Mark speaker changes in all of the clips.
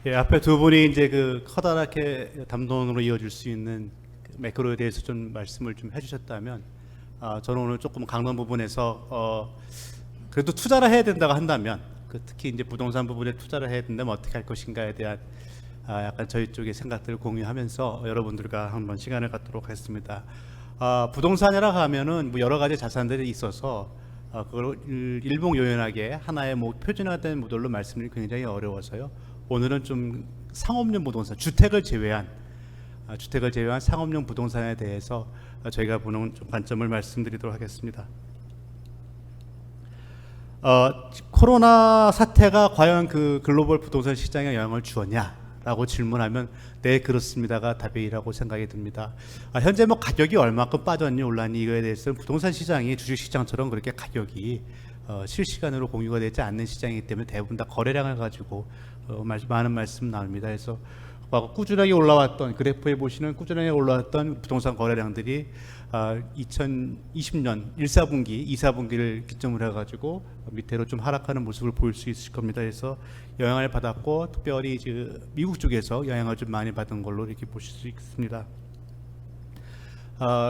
Speaker 1: 예, 앞에 두 분이 이제 그 커다랗게 담론으로 이어질 수 있는 그 매크로에 대해서 좀 말씀을 좀 해주셨다면, 저는 오늘 조금 강론 부분에서 그래도 투자를 해야 된다고 한다면, 특히 이제 부동산 부분에 투자를 해야 된다면 어떻게 할 것인가에 대한 약간 저희 쪽의 생각들을 공유하면서 여러분들과 한번 시간을 갖도록 하겠습니다. 부동산이라고 하면은 뭐 여러 가지 자산들이 있어서 그걸 일목요연하게 하나의 뭐 표준화된 모델로 말씀드리기 굉장히 어려워서요. 오늘은 좀 상업용 부동산, 주택을 제외한 상업용 부동산에 대해서 저희가 보는 좀 관점을 말씀드리도록 하겠습니다. 코로나 사태가 과연 그 글로벌 부동산 시장에 영향을 주었냐라고 질문하면 네, 그렇습니다가 답이라고 생각이 듭니다. 현재 뭐 가격이 얼마큼 빠졌니 올랐니 이거에 대해서는 부동산 시장이 주식 시장처럼 그렇게 가격이 실시간으로 공유가 되지 않는 시장이기 때문에 대부분 다 거래량을 가지고 많은 말씀 나옵니다. 그래서 꾸준하게 올라왔던, 그래프에 보시는 꾸준하게 올라왔던 부동산 거래량들이 2020년 1사분기, 2사분기를 기점으로 해가지고 밑으로 좀 하락하는 모습을 보일 수 있을 겁니다. 그래서 영향을 받았고, 특별히 미국 쪽에서 영향을 좀 많이 받은 걸로 이렇게 보실 수 있습니다.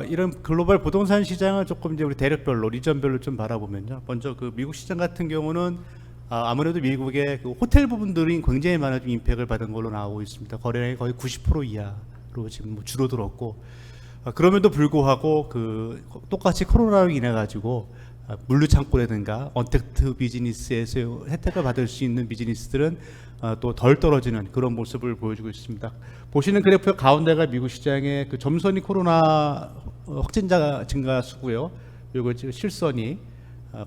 Speaker 1: 이런 글로벌 부동산 시장을 조금 이제 우리 대륙별로, 리전별로 좀 바라보면요. 먼저 그 미국 시장 같은 경우는 아무래도 미국의 그 호텔 부분들이 굉장히 많은 좀 임팩을 받은 걸로 나오고 있습니다. 거래량이 거의 90% 이하로 지금 뭐 줄어들었고, 그럼에도 불구하고 그 똑같이 코로나로 인해 가지고 물류창고라든가 언택트 비즈니스에서 혜택을 받을 수 있는 비즈니스들은 또 덜 떨어지는 그런 모습을 보여주고 있습니다. 보시는 그래프 가운데가 미국 시장의 그 점선이 코로나 확진자 증가 수고요. 그리고 실선이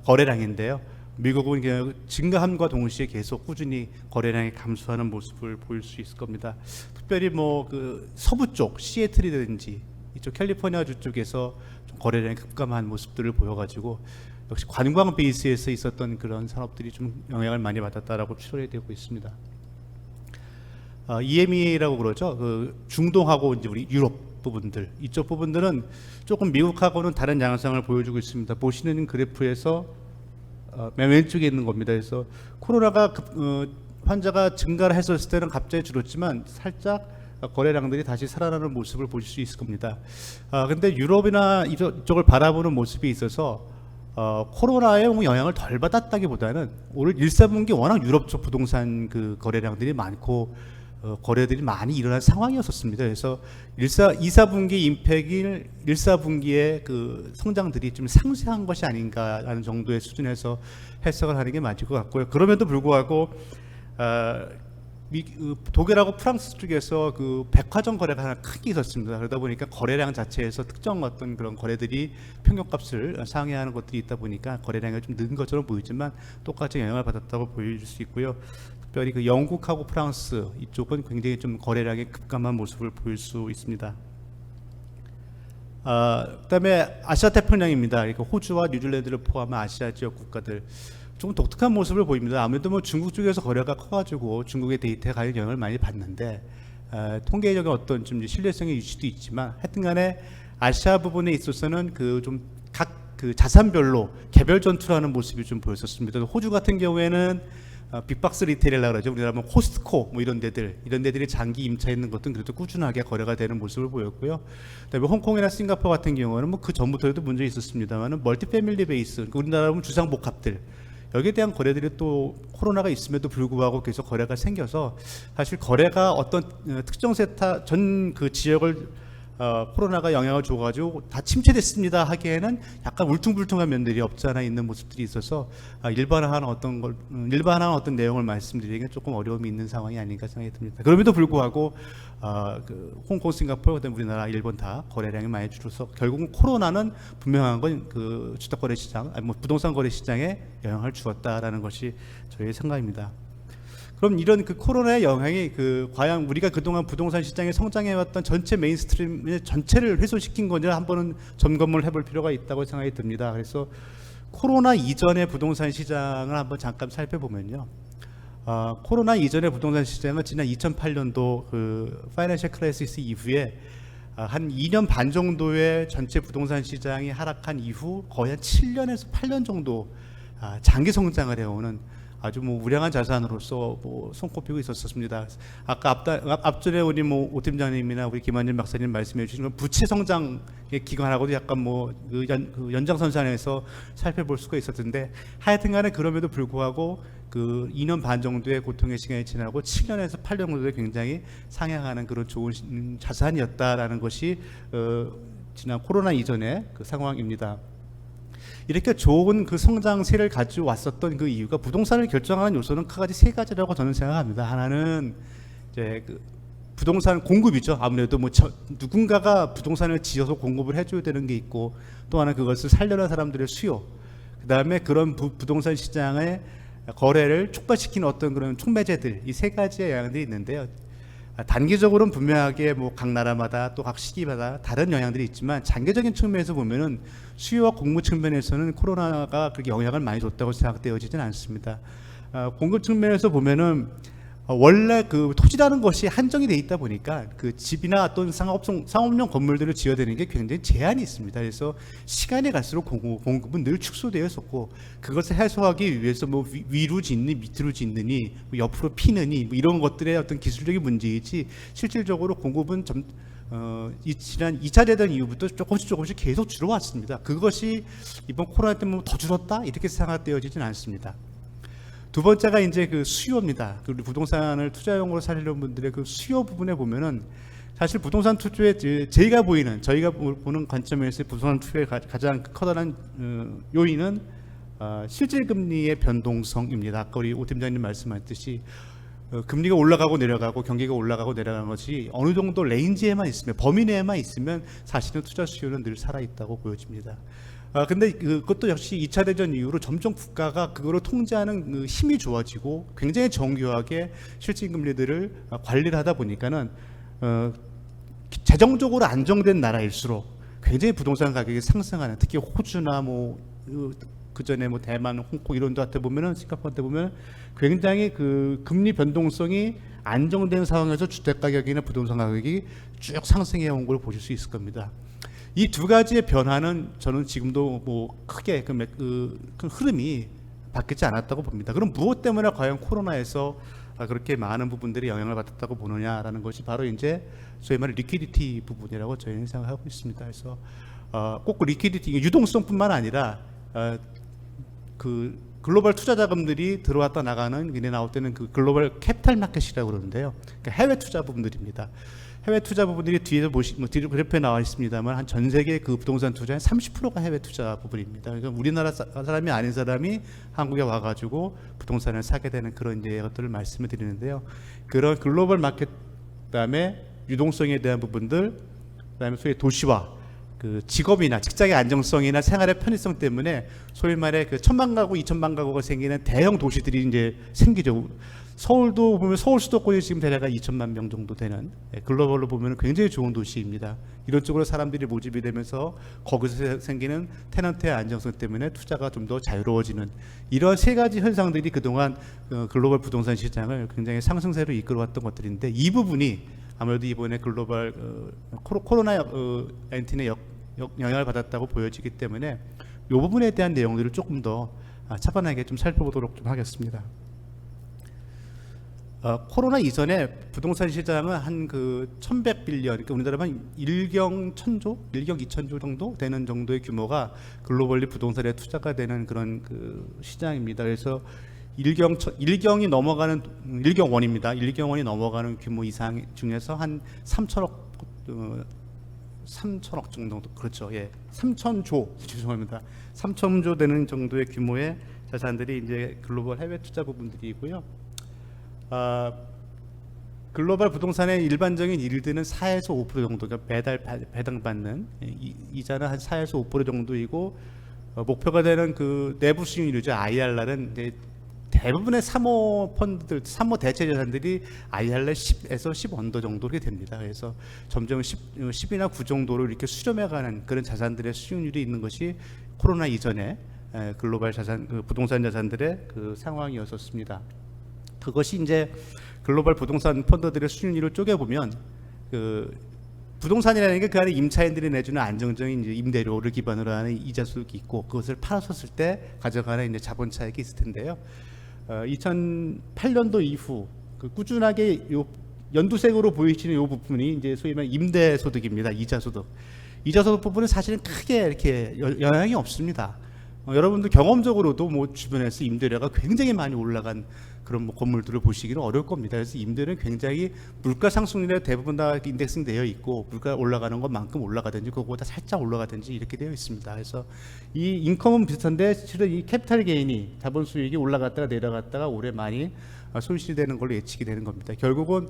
Speaker 1: 거래량인데요. 미국은 그냥 증가함과 동시에 계속 꾸준히 거래량이 감소하는 모습을 보일 수 있을 겁니다. 특별히 뭐 그 서부 쪽 시애틀이라든지 이쪽 캘리포니아주 쪽에서 좀 거래량이 급감한 모습들을 보여가지고 역시 관광 베이스에서 있었던 그런 산업들이 좀 영향을 많이 받았다라고 추론이 되고 있습니다. EMEA라고 그러죠. 그 중동하고 이제 우리 유럽 부분들, 이쪽 부분들은 조금 미국하고는 다른 양상을 보여주고 있습니다. 보시는 그래프에서 맨 왼쪽에 있는 겁니다. 그래서 코로나가 환자가 증가를 했었을 때는 갑자기 줄었지만 살짝 거래량들이 다시 살아나는 모습을 보실 수 있을 겁니다. 근데 유럽이나 이쪽을 바라보는 모습이 있어서 코로나의 영향을 덜 받았다기보다는 올 1사분기 워낙 유럽 쪽 부동산 그 거래량들이 많고 거래들이 많이 일어난 상황이었습니다. 그래서 2사분기 임팩이 1사분기의 그 성장들이 좀 상쇄한 것이 아닌가라는 정도의 수준에서 해석을 하는 게 맞을 것 같고요. 그럼에도 불구하고 독일하고 프랑스 쪽에서 그 백화점 거래가 하나 크게 있었습니다. 그러다 보니까 거래량 자체에서 특정 어떤 그런 거래들이 평균값을 상회하는 것들이 있다 보니까 거래량이 좀 는 것처럼 보이지만 똑같이 영향을 받았다고 보여줄 수 있고요. 특별히 그 영국하고 프랑스 이쪽은 굉장히 좀 거래량이 급감한 모습을 보일 수 있습니다. 그다음에 아시아 태평양입니다. 그러니까 호주와 뉴질랜드를 포함한 아시아 지역 국가들 좀 독특한 모습을 보입니다. 아무래도 뭐 중국 쪽에서 거래가 커가지고 중국의 데이터에 과연 영향을 많이 받는데 통계적인 어떤 좀 신뢰성의 유지도 있지만 하여튼간에 아시아 부분에 있어서는 그 좀 각 그 자산별로 개별 전투를 하는 모습이 좀 보였었습니다. 호주 같은 경우에는 빅박스 리테일이라고 그러죠. 우리나라 뭐 코스트코 뭐 이런 데들이 장기 임차있는 것들은 그래도 꾸준하게 거래가 되는 모습을 보였고요. 그다음에 홍콩이나 싱가포르 같은 경우는 뭐 그 전부터도 문제 있었습니다만은 멀티 패밀리 베이스, 우리나라 보면 주상복합들 여기에 대한 거래들이 또 코로나가 있음에도 불구하고 계속 거래가 생겨서 사실 거래가 어떤 특정 세타 전 그 지역을 코로나가 영향을 줘가지고 다 침체됐습니다 하기에는 약간 울퉁불퉁한 면들이 없지 않아 있는 모습들이 있어서 일반화한 어떤 내용을 말씀드리기가 조금 어려움이 있는 상황이 아닌가 생각이 듭니다. 그럼에도 불구하고 그 홍콩, 싱가포르, 그다음 우리나라, 일본 다 거래량이 많이 줄어서 결국은 코로나는 분명한 건 그 주택거래 시장, 아니 뭐 부동산 거래 시장에 영향을 주었다라는 것이 저희의 생각입니다. 그럼 이런 그 코로나의 영향이 그 과연 우리가 그동안 부동산 시장에 성장해왔던 전체 메인스트림 전체를 훼손시킨 건지 한번은 점검을 해볼 필요가 있다고 생각이 듭니다. 그래서 코로나 이전의 부동산 시장을 한번 잠깐 살펴보면요. 코로나 이전의 부동산 시장은 지난 2008년도 그 파이낸셜 크라이시스 이후에 한 2년 반 정도의 전체 부동산 시장이 하락한 이후 거의 한 7년에서 8년 정도 장기 성장을 해오는 아주 뭐 우량한 자산으로서 뭐 손꼽히고 있었습니다. 아까 앞전에 우리 뭐 오 팀장님이나 우리 김한진 박사님 말씀해 주신 건 부채 성장의 기간하고도 약간 뭐 그 연장선상에서 살펴볼 수가 있었는데, 하여튼간에 그럼에도 불구하고 그 2년 반 정도의 고통의 시간이 지나고 7년에서 8년 정도에 굉장히 상향하는 그런 좋은 자산이었다라는 것이 지난 코로나 이전의 그 상황입니다. 이렇게 좋은 그 성장세를 가지고 왔었던 그 이유가 부동산을 결정하는 요소는 크게 세 가지라고 저는 생각합니다. 하나는 이제 그 부동산 공급이죠. 아무래도 뭐 누군가가 부동산을 지어서 공급을 해줘야 되는 게 있고, 또 하나 그것을 살려는 사람들의 수요, 그 다음에 그런 부동산 시장의 거래를 촉발시키는 어떤 그런 촉매제들, 이 세 가지의 영향들이 있는데요. 단기적으로는 분명하게 뭐 각 나라마다 또 각 시기마다 다른 영향들이 있지만, 장기적인 측면에서 보면은 수요와 공급 측면에서는 코로나가 그렇게 영향을 많이 줬다고 생각되어지진 않습니다. 공급 측면에서 보면은 원래 그 토지라는 것이 한정이 돼 있다 보니까 그 집이나 어떤 상업용 건물들을 지어야 되는 게 굉장히 제한이 있습니다. 그래서 시간이 갈수록 공급은 늘 축소되어 있었고, 그것을 해소하기 위해서 뭐 위로 짓니 밑으로 짓느니 뭐 옆으로 피느니 뭐 이런 것들의 어떤 기술적인 문제이지, 실질적으로 공급은 지난 2차 대전 이후부터 조금씩 계속 줄어왔습니다. 그것이 이번 코로나 때문에 더 줄었다 이렇게 생각되어지진 않습니다. 두 번째가 이제 그 수요입니다. 그 부동산을 투자용으로 사려는 분들의 그 수요 부분에 보면은, 사실 부동산 투자의 저희가 보는 관점에서 부동산 투자의 가장 커다란 요인은 실질 금리의 변동성입니다. 아까 우리 오 팀장님 말씀하셨듯이 금리가 올라가고 내려가고 경기가 올라가고 내려가는 것이 어느 정도 레인지에만 있으면, 범위 내에만 있으면 사실은 투자 수요는 늘 살아있다고 보여집니다. 근데 그것도 역시 2차 대전 이후로 점점 국가가 그거를 통제하는 그 힘이 좋아지고 굉장히 정교하게 실질금리들을 관리를 하다 보니까는 재정적으로 안정된 나라일수록 굉장히 부동산 가격이 상승하는, 특히 호주나 뭐 그 전에 뭐 대만, 홍콩 이런 데 같아 보면은, 싱가포르 때 보면 굉장히 그 금리 변동성이 안정된 상황에서 주택 가격이나 부동산 가격이 쭉 상승해 온 걸 보실 수 있을 겁니다. 이 두 가지의 변화는 저는 지금도 뭐 크게 그 흐름이 바뀌지 않았다고 봅니다. 그럼 무엇 때문에 과연 코로나에서 그렇게 많은 부분들이 영향을 받았다고 보느냐라는 것이 바로 이제 소위 말해 리퀴디티 부분이라고 저희는 생각하고 있습니다. 그래서 꼭 그 리퀴디티, 유동성뿐만 아니라 그 글로벌 투자 자금들이 들어왔다 나가는, 이내 나올 때는 그 글로벌 캐피탈 마켓이라고 그러는데요. 그러니까 해외 투자 부분들입니다. 해외 투자 부분들이 뒤에서 뒤로 그래프에 나와 있습니다만, 한 전 세계 그 부동산 투자의 30%가 해외 투자 부분입니다. 그러니까 우리나라 사람이 아닌 사람이 한국에 와가지고 부동산을 사게 되는 그런 이제 것들을 말씀을 드리는데요. 그런 글로벌 마켓, 그다음에 유동성에 대한 부분들, 그다음에 소위 도시화, 그 직업이나 직장의 안정성이나 생활의 편의성 때문에 소위 말해 그 1000만 가구, 2000만 가구가 생기는 대형 도시들이 이제 생기죠. 서울도 보면 서울 수도권이 지금 대략 2천만 명 정도 되는, 글로벌로 보면 굉장히 좋은 도시입니다. 이런 쪽으로 사람들이 모집이 되면서 거기서 생기는 테넌트의 안정성 때문에 투자가 좀 더 자유로워지는, 이런 세 가지 현상들이 그동안 글로벌 부동산 시장을 굉장히 상승세로 이끌어왔던 것들인데, 이 부분이 아무래도 이번에 글로벌 코로나 19의 영향을 받았다고 보여지기 때문에 이 부분에 대한 내용들을 조금 더 차분하게 좀 살펴보도록 좀 하겠습니다. 코로나 이전에 부동산 시장은 한 그 1100빌리언, 그러니까 우리나라로 한 1경 1000조, 1경 2000조 정도 되는 정도의 규모가 글로벌리 부동산에 투자가 되는 그런 그 시장입니다. 그래서 1경이 넘어가는 1경 원입니다. 1경 원이 넘어가는 규모 이상 중에서 한 3천억 정도, 그렇죠. 예, 3천조, 죄송합니다. 3천조 되는 정도의 규모의 자산들이 이제 글로벌 해외 투자 부분들이고요. 글로벌 부동산의 일반적인 일들은 4에서 5% 정도가 배당받는 이자는 한 4에서 5% 정도이고, 목표가 되는 그 내부 수익률이죠. IRR은 이제 대부분의 사모 펀드들, 사모 대체 자산들이 IRR 10에서 10 언더 정도 이렇게 됩니다. 그래서 점점 10이나 9 정도로 이렇게 수렴해가는 그런 자산들의 수익률이 있는 것이 코로나 이전에 글로벌 자산, 부동산 자산들의 그 상황이었었습니다. 그것이 이제 글로벌 부동산 펀드들의 수익률을 쪼개보면, 그 부동산이라는 게 그 안에 임차인들이 내주는 안정적인 이제 임대료를 기반으로 하는 이자 수익이 있고, 그것을 팔았었을 때 가져가는 이제 자본 차익이 있을 텐데요. 2008년도 이후 그 꾸준하게 요 연두색으로 보이시는 이 부분이 이제 소위 말하는 임대 소득입니다. 이자 소득. 이자 소득 부분은 사실은 크게 이렇게 영향이 없습니다. 여러분들 경험적으로도 뭐 주변에서 임대료가 굉장히 많이 올라간 그런 뭐 건물들을 보시기는 어려울 겁니다. 그래서 임대료는 굉장히 물가 상승률에 대부분 다 인덱싱 되어 있고 물가 올라가는 것만큼 올라가든지 그거보다 살짝 올라가든지 이렇게 되어 있습니다. 그래서 이 인컴은 비슷한데 실은 이 캐피탈 게인이 자본 수익이 올라갔다가 내려갔다가 올해 많이 손실되는 걸로 예측이 되는 겁니다. 결국은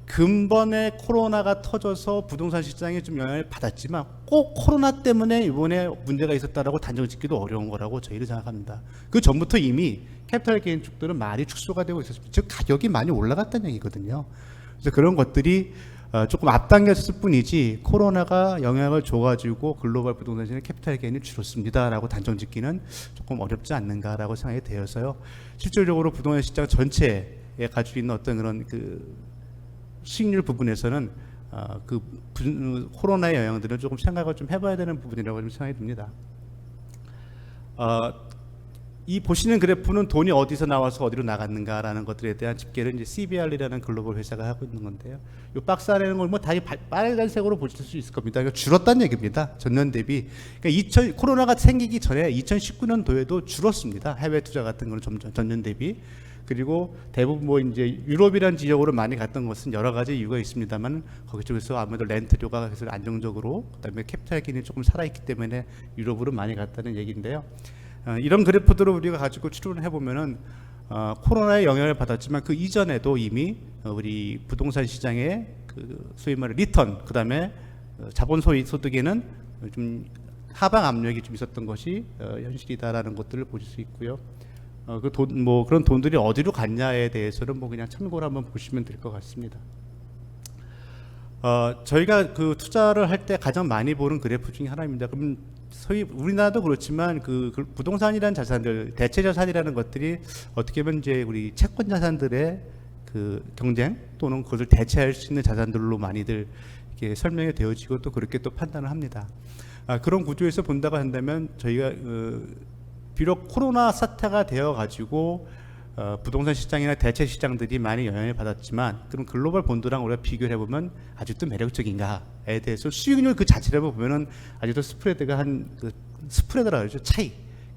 Speaker 1: 근본에 코로나가 터져서 부동산 시장에 좀 영향을 받았지만 꼭 코로나 때문에 이번에 문제가 있었다라고 단정짓기도 어려운 거라고 저희는 생각합니다. 그 전부터 이미 캐피탈 게인 쪽들은 많이 축소가 되고 있었습니다. 즉 가격이 많이 올라갔다는 얘기거든요. 그래서 그런 것들이 조금 앞당겼을 뿐이지 코로나가 영향을 줘가지고 글로벌 부동산 시장의 캐피탈 게인이 줄었습니다라고 단정짓기는 조금 어렵지 않는가라고 생각이 되어서요. 실질적으로 부동산 시장 전체에 가지고 있는 어떤 그런 그 수익률 부분에서는 코로나의 영향들을 조금 생각을 좀 해봐야 되는 부분이라고 좀 생각이 듭니다. 이 보시는 그래프는 돈이 어디서 나와서 어디로 나갔는가라는 것들에 대한 집계를 이제 CBR이라는 글로벌 회사가 하고 있는 건데요. 이 박스 안에는 걸 뭐 다 빨간색으로 보실 수 있을 겁니다. 그러니까 줄었다는 얘기입니다. 전년 대비. 그러니까 코로나가 생기기 전에 2019년도에도 줄었습니다. 해외 투자 같은 거는 전년 대비. 그리고 대부분 뭐 이제 유럽이라는 지역으로 많이 갔던 것은 여러 가지 이유가 있습니다만 거기 쪽에서 아무래도 렌트료가 계속 안정적으로 그다음에 캐피탈 게인이 조금 살아있기 때문에 유럽으로 많이 갔다는 얘기인데요. 이런 그래프들을 우리가 가지고 추론을 해보면은 코로나의 영향을 받았지만 그 이전에도 이미 우리 부동산 시장의 그 소위 말해 리턴 그다음에 자본 소득에는 좀 하방 압력이 좀 있었던 것이 현실이다라는 것들을 보실 수 있고요. 뭐 그런 돈들이 어디로 갔냐에 대해서는 뭐 그냥 참고를 한번 보시면 될 것 같습니다. 저희가 그 투자를 할 때 가장 많이 보는 그래프 중에 하나입니다. 그럼 소위 우리나라도 그렇지만 그 부동산이라는 자산들, 대체 자산이라는 것들이 어떻게 보면 이제 우리 채권 자산들의 그 경쟁 또는 그것을 대체할 수 있는 자산들로 많이들 이렇게 설명이 되어지고 또 그렇게 또 판단을 합니다. 그런 구조에서 본다고 한다면 저희가 비록 코로나 사태가 되어 가지고 부동산 시장이나 대체 시장들이 많이 영향을 받았지만 그럼 글로벌 본드랑 우리가 비교를 해보면 아직도 매력적인가에 대해서 수익률 그 자체를 보면은 아직도 스프레드가 스프레드라고 그러죠. 차이.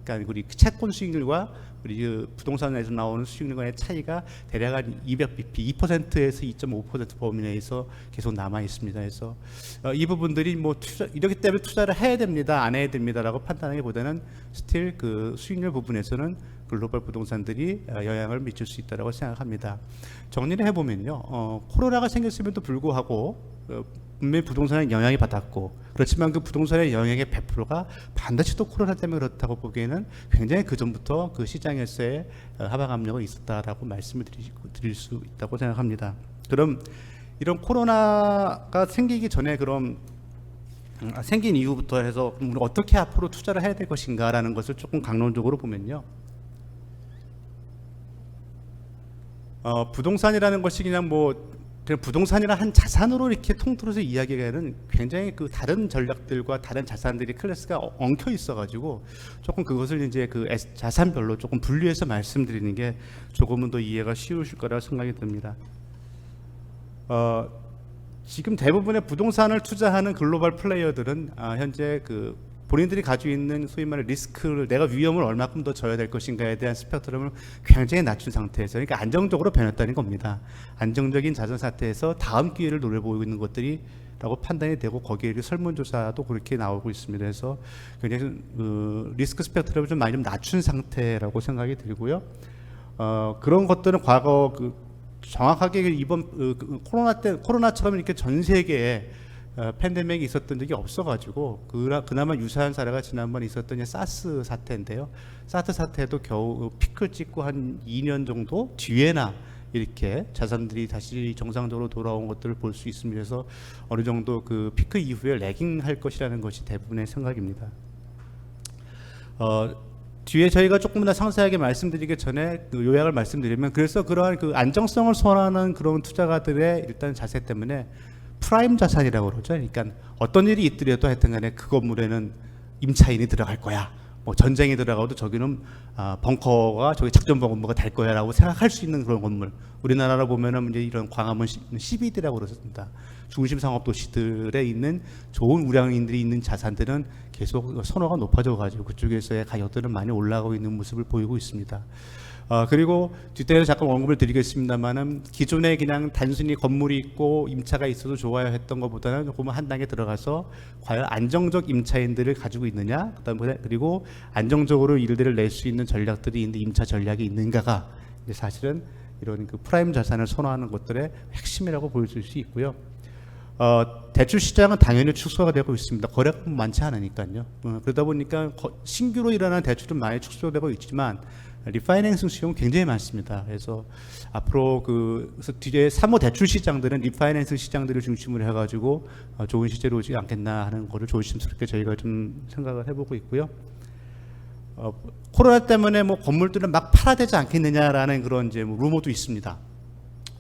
Speaker 1: 그러니까 우리 채권 수익률과 우리 그 부동산에서 나오는 수익률과의 차이가 대략 한 200bp, 2%에서 2.5% 범위 내에서 계속 남아 있습니다. 그래서 이 부분들이 뭐 이렇기 때문에 투자를 해야 됩니다, 안 해야 됩니다라고 판단하기보다는 스틸 그 수익률 부분에서는 글로벌 부동산들이 영향을 미칠 수 있다고 생각합니다. 정리를 해보면요, 코로나가 생겼음에도 불구하고 분명히 부동산에 영향이 받았고 그렇지만 그 부동산의 영향의 100%가 반드시 또 코로나 때문에 그렇다고 보기에는 굉장히 그 전부터 그 시장에서의 하방 압력이 있었다라고 말씀을 드릴 수 있다고 생각합니다. 그럼 이런 코로나가 생기기 전에 그럼 생긴 이후부터 해서 우리가 어떻게 앞으로 투자를 해야 될 것인가라는 것을 조금 강론적으로 보면요, 부동산이라는 것이 그냥 부동산이라 한 자산으로 이렇게 통틀어서 이야기하는 굉장히 그 다른 전략들과 다른 자산들이 클래스가 엉켜 있어가지고 조금 그것을 이제 그 자산별로 조금 분리해서 말씀드리는 게 조금은 더 이해가 쉬우실 거라고 생각이 듭니다. 지금 대부분의 부동산을 투자하는 글로벌 플레이어들은 현재 그 본인들이 가지고 있는 소위 말해 리스크를 내가 위험을 얼마큼 더 져야 될 것인가에 대한 스펙트럼을 굉장히 낮춘 상태에서 그러니까 안정적으로 변했다는 겁니다. 안정적인 자산 상태에서 다음 기회를 노려보고 있는 것들이라고 판단이 되고 거기에 설문조사도 그렇게 나오고 있습니다. 그래서 굉장히 리스크 스펙트럼을 좀 많이 좀 낮춘 상태라고 생각이 들고요. 그런 것들은 과거 정확하게 이번 코로나처럼 이렇게 전 세계에 팬데믹이 있었던 적이 없어가지고 그나마 유사한 사례가 지난번 있었던 사스 사태인데요. 사스 사태도 겨우 피크를 찍고 한 2년 정도 뒤에나 이렇게 자산들이 다시 정상적으로 돌아온 것들을 볼 수 있습니다. 그래서 어느 정도 그 피크 이후에 레깅할 것이라는 것이 대부분의 생각입니다. 뒤에 저희가 조금 더 상세하게 말씀드리기 전에 그 요약을 말씀드리면 그래서 그러한 그 안정성을 선호하는 그런 투자가들의 일단 자세 때문에 프라임 자산이라고 그러죠. 그러니까 어떤 일이 있더라도 하여튼 간에 그 건물에는 임차인이 들어갈 거야. 뭐 전쟁이 들어가도 저기는 벙커가 저기 작전 본부가 될 거야라고 생각할 수 있는 그런 건물. 우리나라로 보면은 이제 이런 광화문 CBD라고 그러습니다. 중심 상업 도시들에 있는 좋은 우량인들이 있는 자산들은 계속 선호가 높아져 가지고 그쪽에서의 가격들은 많이 올라가고 있는 모습을 보이고 있습니다. 그리고 뒷단에서 잠깐 언급을 드리겠습니다만은 기존에 그냥 단순히 건물이 있고 임차가 있어도 좋아요 했던 것보다는 조금 한 단계 들어가서 과연 안정적 임차인들을 가지고 있느냐, 그다음에 그리고 안정적으로 일들을 낼 수 있는 전략들이 있는데 임차 전략이 있는가가 이제 사실은 이런 그 프라임 자산을 선호하는 것들의 핵심이라고 보여줄 수 있고요. 대출 시장은 당연히 축소가 되고 있습니다. 거래가 많지 않으니까요. 그러다 보니까 신규로 일어나는 대출은 많이 축소되고 있지만 리파이낸싱 시험은 굉장히 많습니다. 그래서 앞으로 그래서 뒤에 사모 대출 시장들은 리파이낸싱 시장들을 중심으로 해가지고 좋은 시세로 오지 않겠나 하는 거를 조심스럽게 저희가 좀 생각을 해보고 있고요. 코로나 때문에 뭐 건물들은 막 팔아야 되지 않겠느냐라는 그런 이제 뭐 루머도 있습니다.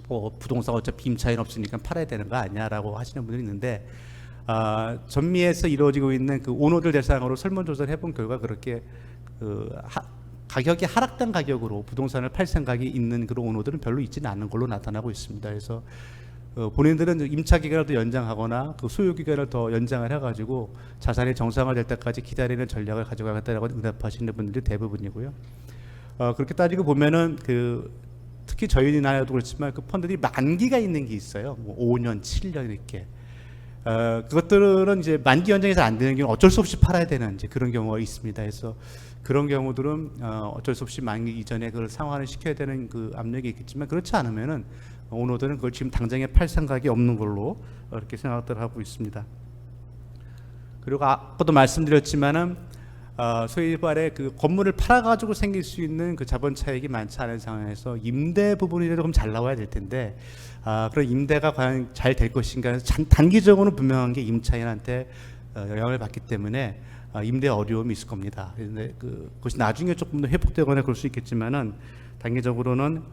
Speaker 1: 뭐 부동산 어차피 임차인 없으니까 팔아야 되는 거 아니야라고 하시는 분들이 있는데 전미에서 이루어지고 있는 그 오너들 대상으로 설문조사를 해본 결과 그렇게 가격이 하락된 가격으로 부동산을 팔 생각이 있는 그런 오너들은 별로 있지는 않은 걸로 나타나고 있습니다. 그래서 본인들은 임차 기간을 더 연장하거나 그 소유 기간을 더 연장을 해가지고 자산이 정상화될 때까지 기다리는 전략을 가져가겠다라고 응답하시는 분들이 대부분이고요. 그렇게 따지고 보면은 특히 저희 나라도 그렇지만 그 펀드들이 만기가 있는 게 있어요. 뭐 5년, 7년 이렇게. 그것들은 이제 만기 연장해서 안 되는 경우 어쩔 수 없이 팔아야 되는 이제 그런 경우가 있습니다. 그래서 그런 경우들은 어쩔 수 없이 만기 이전에 그걸 상환을 시켜야 되는 그 압력이 있겠지만 그렇지 않으면은 오너들은 그걸 지금 당장에 팔 생각이 없는 걸로 이렇게 생각들 하고 있습니다. 그리고 아까도 말씀드렸지만은 소위 말해 그 건물을 팔아가지고 생길 수 있는 그 자본 차익이 많지 않은 상황에서 임대 부분이 조금 잘 나와야 될 텐데 그런 임대가 과연 잘 될 것인가 단기적으로는 분명한 게 임차인한테 영향을 받기 때문에 임대 어려움이 있을 겁니다. 근데 그것이 나중에 조금 더 회복되거나 그럴 수 있겠지만은 단기적으로는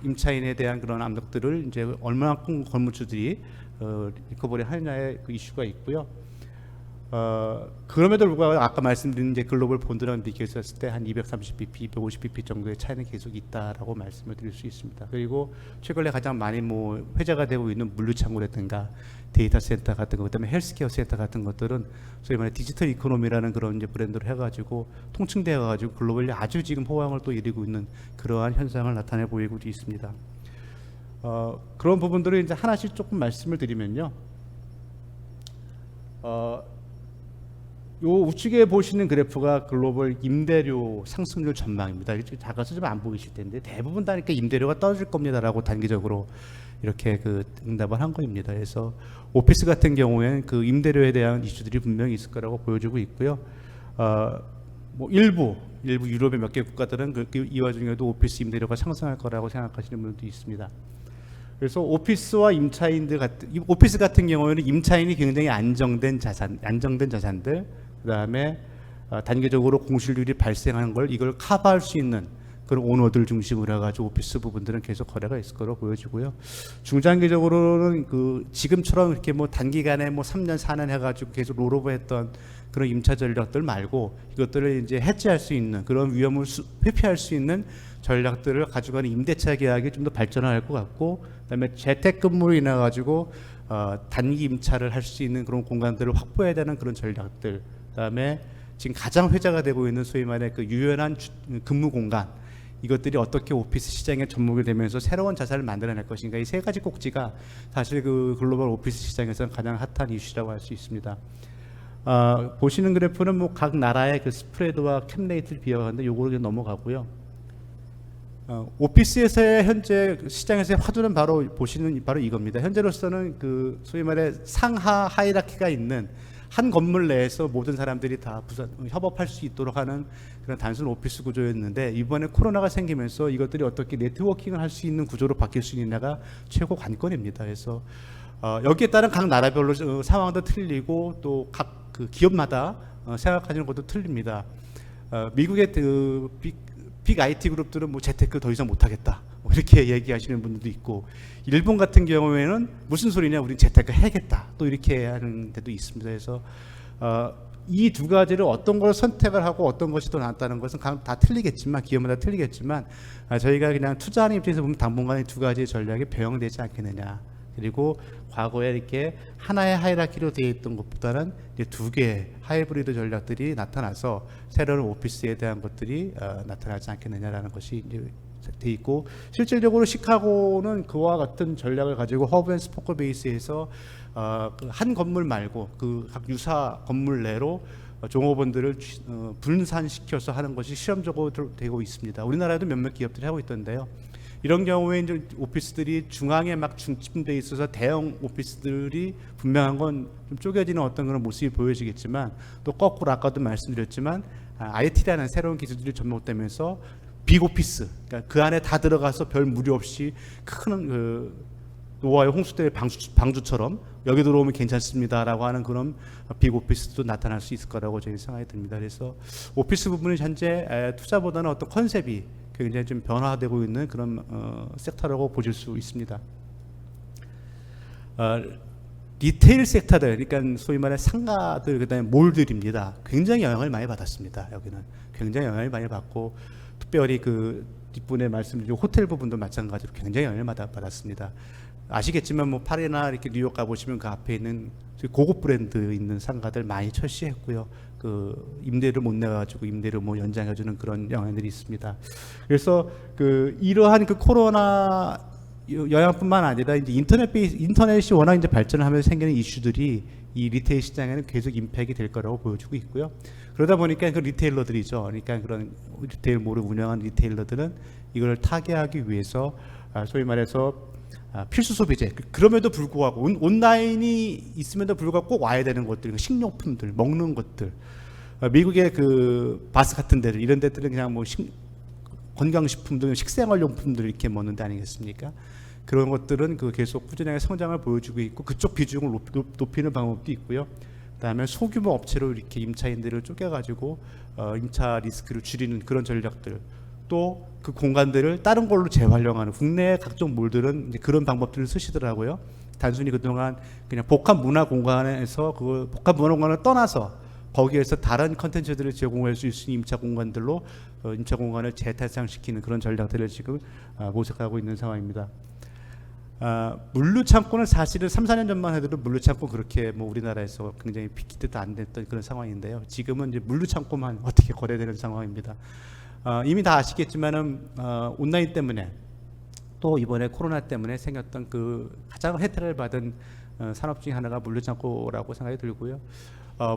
Speaker 1: 임차인에 대한 그런 압력들을 이제 얼마만큼 건물주들이 리커버리 하느냐의 그 이슈가 있고요. 그럼에도 불구하고 아까 말씀드린 이제 글로벌 본드랑 비교했을 때 한 230bp, 250bp 정도의 차이는 계속 있다라고 말씀을 드릴 수 있습니다. 그리고 최근에 가장 많이 뭐 회자가 되고 있는 물류창고라든가 데이터 센터 같은 것, 그다음에 헬스케어 센터 같은 것들은 소위 말해 디지털 이코노미라는 그런 이제 브랜드를 해가지고 통칭되어가지고 글로벌리 아주 지금 호황을 또 이루고 있는 그러한 현상을 나타내 보이고 있습니다. 그런 부분들을 이제 하나씩 조금 말씀을 드리면요. 요 우측에 보시는 그래프가 글로벌 임대료 상승률 전망입니다. 작아서 좀 안 보이실 텐데 대부분 다 그러니까 임대료가 떨어질 겁니다라고 단기적으로 이렇게 응답을 한 겁니다. 그래서 오피스 같은 경우에는 그 임대료에 대한 이슈들이 분명히 있을 거라고 보여지고 있고요. 뭐 일부 유럽의 몇 개 국가들은 이 와중에도 오피스 임대료가 상승할 거라고 생각하시는 분들도 있습니다. 그래서 오피스와 오피스 같은 경우에는 임차인이 굉장히 안정된 자산들, 그다음에 단계적으로 공실률이 발생하는 걸 이걸 커버할 수 있는 그런 오너들 중심으로 해가지고 오피스 부분들은 계속 거래가 있을 거로 보여지고요. 중장기적으로는 지금처럼 이렇게 뭐 단기간에 뭐 3년, 4년 해가지고 계속 롤오버했던 그런 임차 전략들 말고 이것들을 이제 해지할 수 있는 그런 위험을 회피할 수 있는 전략들을 가져가는 임대차 계약이 좀 더 발전할 것 같고, 그다음에 재택근무로 인해 가지고 단기 임차를 할 수 있는 그런 공간들을 확보해야 되는 그런 전략들, 그다음에 지금 가장 회자가 되고 있는 소위 말해 그 유연한 근무 공간, 이것들이 어떻게 오피스 시장에 접목이 되면서 새로운 자산을 만들어낼 것인가, 이 세 가지 꼭지가 사실 그 글로벌 오피스 시장에서는 가장 핫한 이슈라고 할 수 있습니다. 보시는 그래프는 뭐 각 나라의 그 스프레드와 캡레이트를 비교하는데 요거를 넘어가고요. 오피스에서의 현재 시장에서의 화두는 바로 이겁니다. 현재로서는 그 소위 말해 상하 하이라키가 있는 한 건물 내에서 모든 사람들이 다 협업할 수 있도록 하는 그런 단순 오피스 구조였는데, 이번에 코로나가 생기면서 이것들이 어떻게 네트워킹을 할 수 있는 구조로 바뀔 수 있느냐가 최고 관건입니다. 그래서 여기에 따른 각 나라별로 상황도 틀리고 또 각 그 기업마다 생각하는 것도 틀립니다. 미국의 빅 IT 그룹들은 뭐 재테크 더 이상 못하겠다, 뭐 이렇게 얘기하시는 분들도 있고, 일본 같은 경우에는 무슨 소리냐, 우린 재테크 해야겠다, 또 이렇게 하는 데도 있습니다. 그래서 이 두 가지를 어떤 걸 선택을 하고 어떤 것이 더 낫다는 것은 다 틀리겠지만, 기업마다 틀리겠지만, 저희가 그냥 투자하는 입장에서 보면 당분간 이 두 가지의 전략이 병행되지 않겠느냐. 그리고 과거에 이렇게 하나의 하이라키로 되어 있던 것보다는 이제 두 개의 하이브리드 전략들이 나타나서 새로운 오피스에 대한 것들이 나타나지 않겠느냐라는 것이 이제 돼 있고, 실질적으로 시카고는 그와 같은 전략을 가지고 허브 앤 스포크 베이스에서 한 건물 말고 그 각 유사 건물 내로 종업원들을 분산시켜서 하는 것이 실험적으로 되고 있습니다. 우리나라에도 몇몇 기업들이 하고 있던데요. 이런 경우에 이제 오피스들이 중앙에 막 중심되어 있어서 대형 오피스들이 분명한 건 좀 쪼개지는 어떤 그런 모습이 보여지겠지만, 또 거꾸로 아까도 말씀드렸지만 IT라는 새로운 기술들이 접목되면서 빅오피스, 그러니까 그 안에 다 들어가서 별 무리 없이 큰 노아의 홍수대 방주처럼 여기 들어오면 괜찮습니다라고 하는 그런 빅오피스도 나타날 수 있을 거라고 저희 생각이 듭니다. 그래서 오피스 부분은 현재 투자보다는 어떤 컨셉이 굉장히 좀 변화되고 있는 그런 섹터라고 보실 수 있습니다. 리테일 섹터들, 그러니까 소위 말해 상가들, 그다음에 몰들입니다. 굉장히 영향을 많이 받았습니다. 여기는 굉장히 영향을 많이 받고, 특별히 그 뒷분에 말씀드린 호텔 부분도 마찬가지로 굉장히 영향을 받았습니다. 아시겠지만 뭐 파리나 이렇게 뉴욕 가보시면 그 앞에 있는 고급 브랜드 있는 상가들 많이 철시했고요. 그 임대를 못 내가지고 임대를 뭐 연장해주는 그런 영향들이 있습니다. 그래서 그 이러한 그 코로나 영향뿐만 아니라 이제 인터넷이 워낙 이제 발전하면서 생기는 이슈들이 이 리테일 시장에는 계속 임팩이 될 거라고 보여주고 있고요. 그러다 보니까 그 리테일러들이죠. 그러니까 그런 리테일몰을 운영하는 리테일러들은 이걸 타개하기 위해서 소위 말해서 필수 소비재, 그럼에도 불구하고 온라인이 있음에도 불구하고 꼭 와야 되는 것들, 식료품들, 먹는 것들, 미국의 그 바스 같은 데들, 이런 데들은 그냥 뭐 건강식품들, 식생활용품들 이렇게 먹는 데 아니겠습니까? 그런 것들은 그 계속 꾸준하게 성장을 보여주고 있고, 그쪽 비중을 높이는 방법도 있고요. 그다음에 소규모 업체로 이렇게 임차인들을 쪼개가지고 임차 리스크를 줄이는 그런 전략들, 또 그 공간들을 다른 걸로 재활용하는 국내의 각종 몰들은 이제 그런 방법들을 쓰시더라고요. 단순히 그동안 그냥 복합 문화 공간에서 그 복합 문화 공간을 떠나서 거기에서 다른 컨텐츠들을 제공할 수 있는 임차 공간들로 임차 공간을 재탄생시키는 그런 전략들을 지금 모색하고 있는 상황입니다. 물류창고는 사실은 3, 4년 전만 해도 물류창고 그렇게 뭐 우리나라에서 굉장히 빅히트도 안 됐던 그런 상황인데요. 지금은 이제 물류창고만 어떻게 거래되는 상황입니다. 이미 다 아시겠지만은 온라인 때문에, 또 이번에 코로나 때문에 생겼던 그 가장 혜택을 받은 산업 중에 하나가 물류창고라고 생각이 들고요.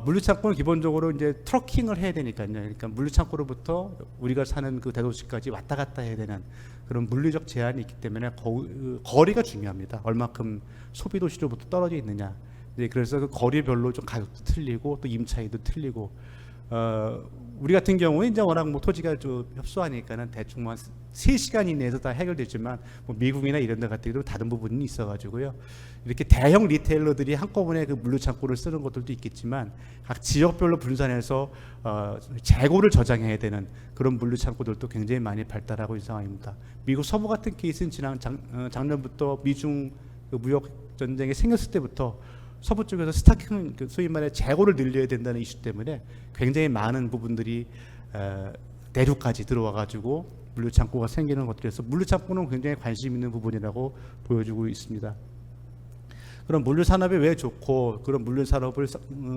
Speaker 1: 물류창고는 기본적으로 이제 트러킹을 해야 되니까요. 그러니까 물류창고로부터 우리가 사는 그 대도시까지 왔다 갔다 해야 되는 그런 물리적 제한이 있기 때문에 거리가 중요합니다. 얼마큼 소비도시로부터 떨어져 있느냐. 그래서 그 거리별로 좀 가격도 틀리고 또 임차인도 틀리고, 우리 같은 경우에 이제 워낙 뭐 토지가 좀 협소하니까는 대충 뭐 3시간 이내에서 다 해결되지만, 뭐 미국이나 이런 데 같은 경우도 다른 부분이 있어가지고요. 이렇게 대형 리테일러들이 한꺼번에 그 물류창고를 쓰는 것들도 있겠지만, 각 지역별로 분산해서 재고를 저장해야 되는 그런 물류창고들도 굉장히 많이 발달하고 있는 상황입니다. 미국 서부 같은 케이스는 작년부터 미중 그 무역 전쟁이 생겼을 때부터 서부 쪽에서 스타킹, 소위 말해 재고를 늘려야 된다는 이슈 때문에 굉장히 많은 부분들이 내륙까지 들어와가지고 물류창고가 생기는 것들에서 물류창고는 굉장히 관심 있는 부분이라고 보여주고 있습니다. 그럼 물류산업이 왜 좋고, 그런 물류산업을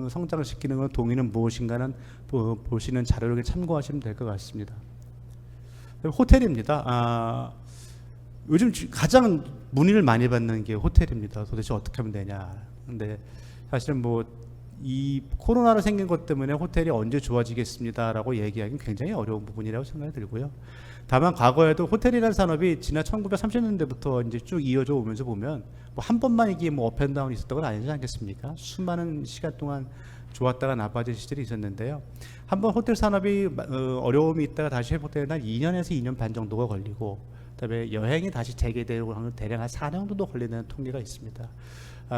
Speaker 1: 성장시키는 건 동의는 무엇인가는 보시는 자료를 참고하시면 될 것 같습니다. 호텔입니다. 요즘 가장 문의를 많이 받는 게 호텔입니다. 도대체 어떻게 하면 되냐. 근데 사실은 뭐 이 코로나로 생긴 것 때문에 호텔이 언제 좋아지겠습니다라고 얘기하기는 굉장히 어려운 부분이라고 생각이 들고요. 다만 과거에도 호텔이라는 산업이 지난 1930년대부터 이제 쭉 이어져 오면서 보면 뭐 한 번만 이게 뭐 업앤다운이 있었던 건 아니지 않겠습니까? 수많은 시간 동안 좋았다가 나빠진 시절이 있었는데요. 한번 호텔 산업이 어려움이 있다가 다시 회복되는 한 2년에서 2년 반 정도가 걸리고, 그다음에 여행이 다시 재개되고 하는 대략 한 4년 정도 걸리는 통계가 있습니다.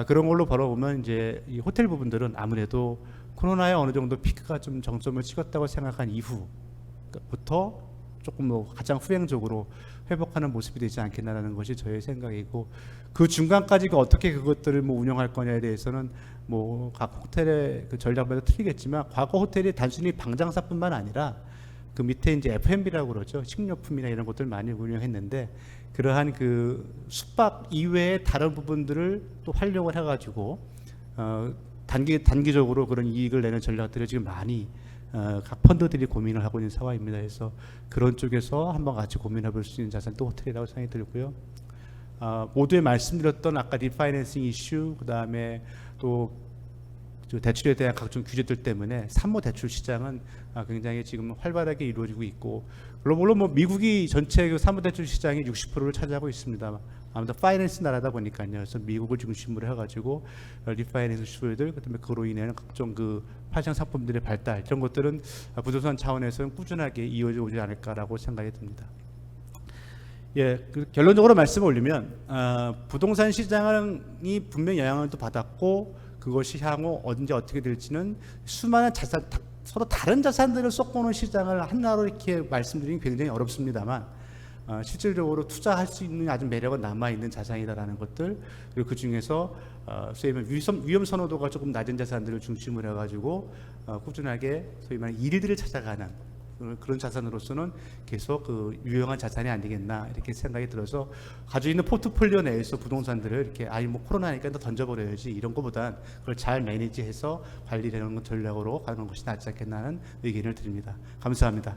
Speaker 1: 그런 걸로 바라보면 이제 이 호텔 부분들은 아무래도 코로나에 어느 정도 피크가 좀 정점을 찍었다고 생각한 이후부터 조금 뭐 가장 후행적으로 회복하는 모습이 되지 않겠나라는 것이 저의 생각이고, 그 중간까지가 어떻게 그것들을 뭐 운영할 거냐에 대해서는 뭐 각 호텔의 그 전략마다 틀리겠지만, 과거 호텔이 단순히 방장사뿐만 아니라 그 밑에 이제 F&B라고 그러죠. 식료품이나 이런 것들 많이 운영했는데, 그러한 그 숙박 이외의 다른 부분들을 또 활용을 해가지고 단기적으로 그런 이익을 내는 전략들을 지금 많이 각 펀드들이 고민을 하고 있는 상황입니다. 그래서 그런 쪽에서 한번 같이 고민해 볼 수 있는 자산이 또 호텔이라고 생각이 들고요. 모두에 말씀드렸던 아까 리파이낸싱 이슈, 그 다음에 또 대출에 대한 각종 규제들 때문에 사모대출 시장은 굉장히 지금 활발하게 이루어지고 있고, 물론 뭐 미국이 전체 그 사모대출 시장의 60%를 차지하고 있습니다. 아무튼 파이낸스 나라다 보니까요. 그래서 미국을 중심으로 해가지고 리파이낸스 수요들, 그다음에 그로 인해 각종 그 파생 상품들의 발달, 이런 것들은 부동산 차원에서는 꾸준하게 이어져 오지 않을까라고 생각이 듭니다. 예, 결론적으로 말씀을 올리면 부동산 시장이 분명히 영향을 또 받았고, 그것이 향후 언제 어떻게 될지는 수많은 자산, 서로 다른 자산들을 섞어놓은 시장을 하나로 이렇게 말씀드리긴 굉장히 어렵습니다만, 실질적으로 투자할 수 있는 아주 매력은 남아있는 자산이다라는 것들, 그리고 그 중에서 소위 말하면 위험 선호도가 조금 낮은 자산들을 중심으로 해가지고 꾸준하게 소위 말하는 일들을 찾아가는 그런 자산으로서는 계속 그 유용한 자산이 아니겠나 이렇게 생각이 들어서, 가지고 있는 포트폴리오 내에서 부동산들을 이렇게 뭐 코로나니까 또 던져버려야지 이런 것보단 그걸 잘 매니지해서 관리하는 전략으로 가는 것이 낫지 않겠나 하는 의견을 드립니다. 감사합니다.